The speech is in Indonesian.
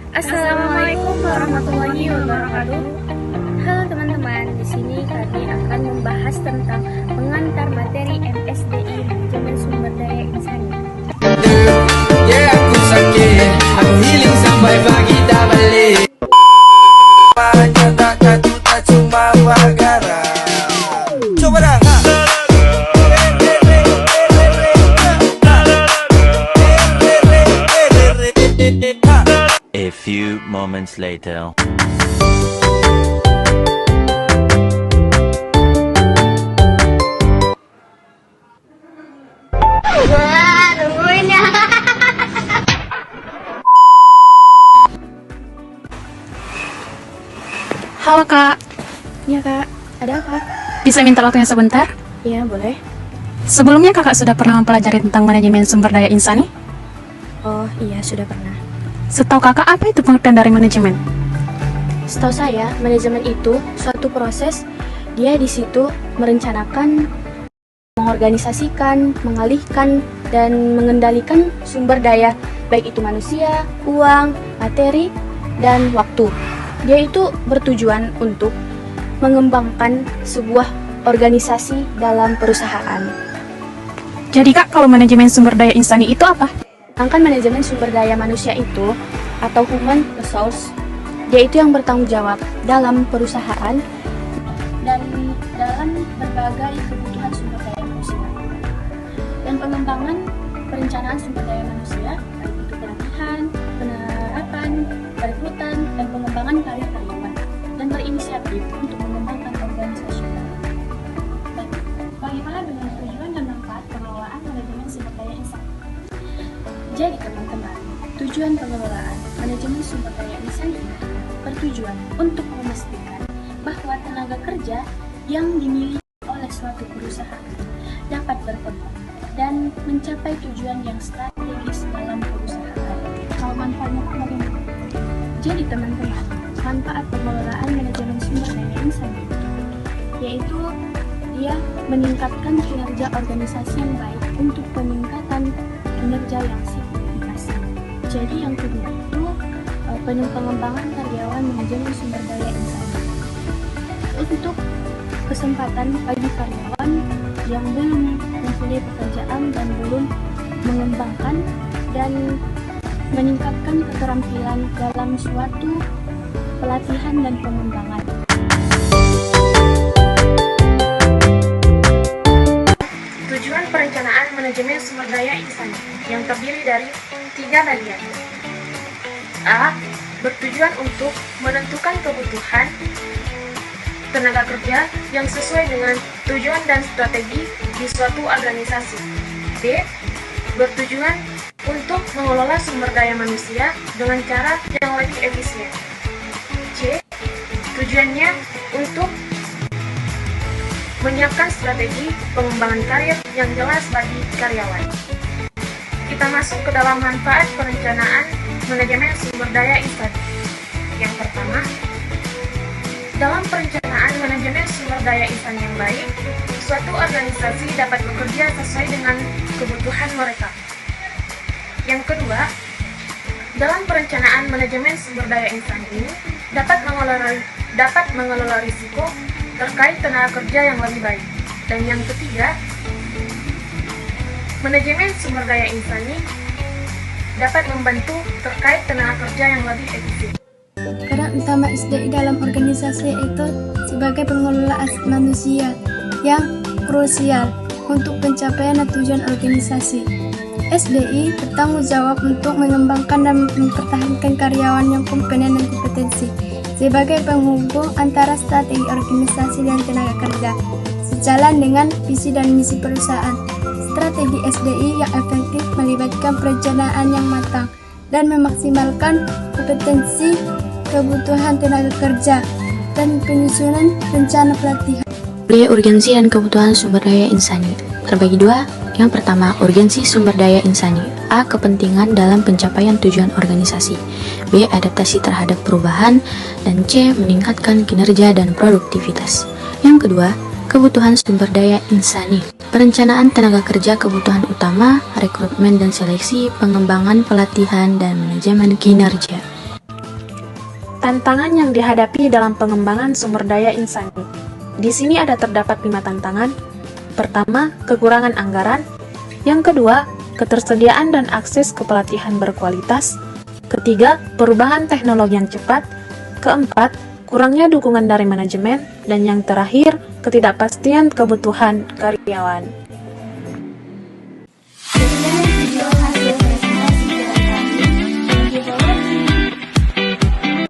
Assalamualaikum warahmatullahi wabarakatuh. Halo teman-teman, di sini kami akan membahas tentang pengantar materi MSDI Manajemen Sumber Daya Insani. Yeah, aku sakit, aku healing sampai pagi tak balik. Tak cuma bagara. Coba dah. A few moments later. Wah, tungguin ya. Halo Kak, Ya kak, ada apa? bisa minta waktunya sebentar? Iya boleh. Sebelumnya kakak sudah pernah mempelajari tentang manajemen sumber daya insani? Oh iya, sudah pernah. Setahu kakak apa itu pengertian dari manajemen? Setahu saya, manajemen itu suatu proses. Dia di situ merencanakan, mengorganisasikan, mengalihkan, dan mengendalikan sumber daya, baik itu manusia, uang, materi, dan waktu. Dia itu bertujuan untuk mengembangkan sebuah organisasi dalam perusahaan. Jadi kak, kalau manajemen sumber daya insani itu apa? Sedangkan manajemen sumber daya manusia itu, atau human resource, dia itu yang bertanggung jawab dalam perusahaan dan dalam berbagai kebutuhan sumber daya manusia. Dan pengembangan perencanaan sumber daya manusia, baik itu pelatihan, penerapan, perekrutan, dan pengembangan karir karyawan, dan berinisiatif untuk mengembangkan organisasi. Baik, bagaimana dengan tujuan dan manfaat pengelolaan manajemen sumber daya insani? Jadi teman-teman, tujuan pengelolaan manajemen sumber daya insani bertujuan untuk memastikan bahwa tenaga kerja yang dimiliki oleh suatu perusahaan dapat berkembang dan mencapai tujuan yang strategis dalam perusahaan. Kalau manfaatnya bagaimana? Jadi teman-teman, manfaat pengelolaan manajemen sumber daya insani yaitu dia meningkatkan kinerja organisasi yang baik untuk peningkatan kinerja yang signifikan. Jadi yang kedua itu pengembangan karyawan manajemen sumber daya insani untuk kesempatan bagi karyawan yang belum mempunyai pekerjaan dan belum mengembangkan dan meningkatkan keterampilan dalam suatu pelatihan dan pengembangan. Tujuan perencanaan manajemen sumber daya insani yang terdiri dari 3 bagian. A. Bertujuan untuk menentukan kebutuhan tenaga kerja yang sesuai dengan tujuan dan strategi di suatu organisasi. B. Bertujuan untuk mengelola sumber daya manusia dengan cara yang lebih efisien. C. Tujuannya untuk menyiapkan strategi pengembangan karir yang jelas bagi karyawan. Kita masuk ke dalam manfaat perencanaan manajemen sumber daya insani. Yang pertama, dalam perencanaan manajemen sumber daya insani yang baik, suatu organisasi dapat bekerja sesuai dengan kebutuhan mereka. Yang kedua, dalam perencanaan manajemen sumber daya insani ini dapat mengelola risiko terkait tenaga kerja yang lebih baik. Dan yang ketiga, manajemen sumber daya insani dapat membantu terkait tenaga kerja yang lebih efisien. Peran utama SDI dalam organisasi itu sebagai pengelola aset manusia yang krusial untuk pencapaian dan tujuan organisasi. SDI bertanggung jawab untuk mengembangkan dan mempertahankan karyawan yang kompeten dan kompetensi sebagai penghubung antara strategi organisasi dan tenaga kerja sejalan dengan visi dan misi perusahaan. Strategi SDI yang efektif melibatkan perencanaan yang matang dan memaksimalkan kompetensi kebutuhan tenaga kerja dan penyusunan rencana pelatihan. Biaya urgensi dan kebutuhan sumber daya insani terbagi dua. Yang pertama, urgensi sumber daya insani. A. Kepentingan dalam pencapaian tujuan organisasi. B. Adaptasi terhadap perubahan. Dan C. Meningkatkan kinerja dan produktivitas. Yang kedua, kebutuhan sumber daya insani. Perencanaan tenaga kerja kebutuhan utama, rekrutmen dan seleksi, pengembangan pelatihan, dan manajemen kinerja. Tantangan yang dihadapi dalam pengembangan sumber daya insani. Di sini ada terdapat 5 tantangan. Pertama, kekurangan anggaran. Yang kedua, ketersediaan dan akses ke pelatihan berkualitas. Ketiga, perubahan teknologi yang cepat. Keempat, kurangnya dukungan dari manajemen. Dan yang terakhir, ketidakpastian kebutuhan karyawan.